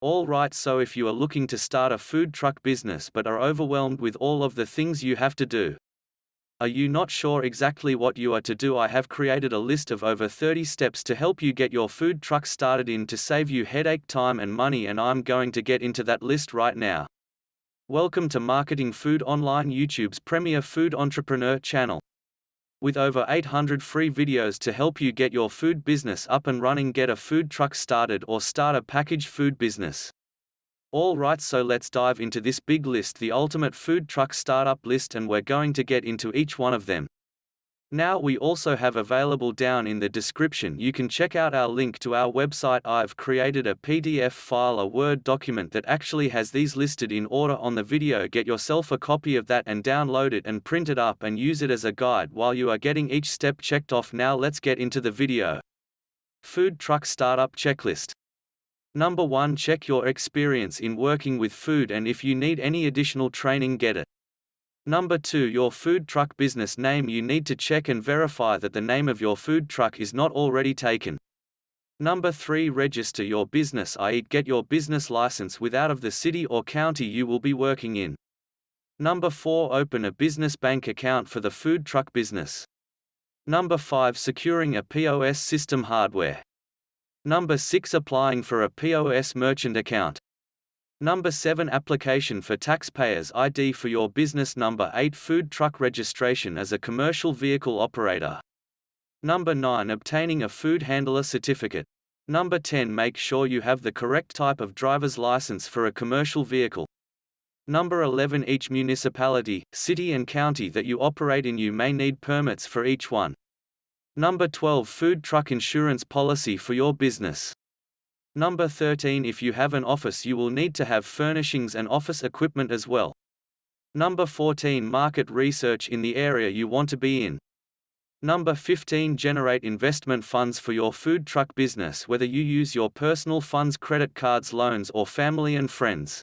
Alright, so if you are looking to start a food truck business but are overwhelmed with all of the things you have to do. Are you not sure exactly what you are to do? I have created a list of over 30 steps to help you get your food truck started to save you headache, time and money, and I'm going to get into that list right now. Welcome to Marketing Food Online, YouTube's premier food entrepreneur channel. With over 800 free videos to help you get your food business up and running, get a food truck started, or start a packaged food business. Alright, so let's dive into this big list, the ultimate food truck startup list, and we're going to get into each one of them. Now we also have available down in the description, you can check out our link to our website. I've created a PDF file, a Word document that actually has these listed in order on the video. Get yourself a copy of that and download it and print it up and use it as a guide while you are getting each step checked off. Now let's get into the video. Food truck startup checklist. Number 1. Check your experience in working with food, and if you need any additional training, get it. Number 2. Your food truck business name. You need to check and verify that the name of your food truck is not already taken. Number 3. Register your business, i.e. get your business license with out of the city or county you will be working in. Number 4. Open a business bank account for the food truck business. Number 5. Securing a POS system hardware. Number 6. Applying for a POS merchant account. Number 7. Application for taxpayers ID for your business. Number 8. Food truck registration as a commercial vehicle operator. Number 9. Obtaining a food handler certificate. Number 10. Make sure you have the correct type of driver's license for a commercial vehicle. Number 11. Each municipality, city and county that you operate in, you may need permits for each one. Number 12. Food truck insurance policy for your business. Number 13. If you have an office, you will need to have furnishings and office equipment as well. Number 14. Market research in the area you want to be in. Number 15. Generate investment funds for your food truck business, whether you use your personal funds, credit cards, loans, or family and friends.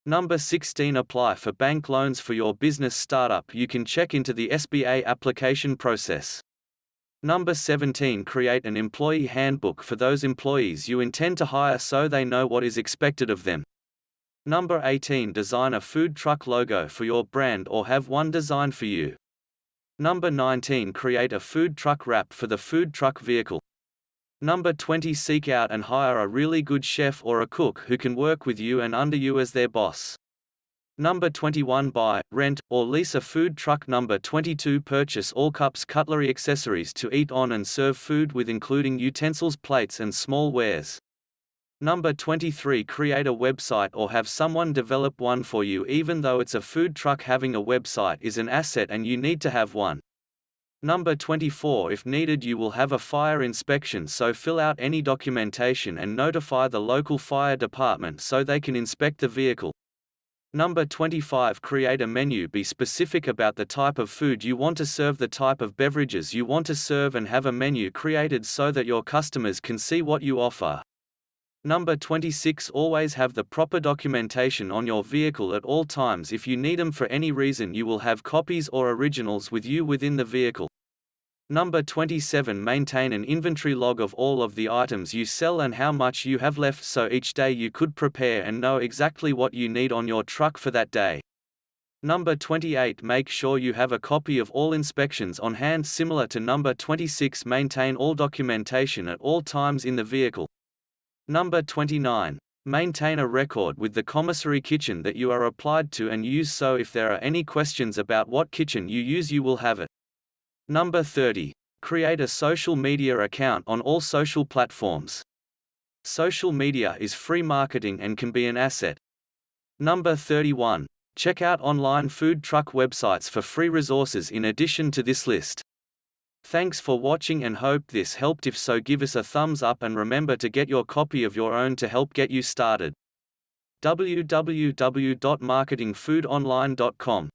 Number 16. Apply for bank loans for your business startup. You can check into the SBA application process. Number 17. Create an employee handbook for those employees you intend to hire so they know what is expected of them. Number 18. Design a food truck logo for your brand or have one designed for you. Number 19. Create a food truck wrap for the food truck vehicle. Number 20. Seek out and hire a really good chef or a cook who can work with you and under you as their boss. Number 21. Buy, rent, or lease a food truck. Number 22. Purchase all cups, cutlery, accessories to eat on and serve food with, including utensils, plates and small wares. Number 23. Create a website or have someone develop one for you. Even though it's a food truck, having a website is an asset and you need to have one. Number 24. If needed, you will have a fire inspection, so fill out any documentation and notify the local fire department so they can inspect the vehicle. Number 25. Create a menu. Be specific about the type of food you want to serve, the type of beverages you want to serve, and have a menu created so that your customers can see what you offer. Number 26. Always have the proper documentation on your vehicle at all times. If you need them for any reason, you will have copies or originals with you within the vehicle. Number 27. Maintain an inventory log of all of the items you sell and how much you have left, so each day you could prepare and know exactly what you need on your truck for that day. Number 28. Make sure you have a copy of all inspections on hand, similar to number 26. Maintain all documentation at all times in the vehicle. Number 29. Maintain a record with the commissary kitchen that you are applied to and use, so if there are any questions about what kitchen you use, you will have it. Number 30. Create a social media account on all social platforms. Social media is free marketing and can be an asset. Number 31. Check out online food truck websites for free resources in addition to this list. Thanks for watching and hope this helped. If so, give us a thumbs up and remember to get your copy of your own to help get you started. www.marketingfoodonline.com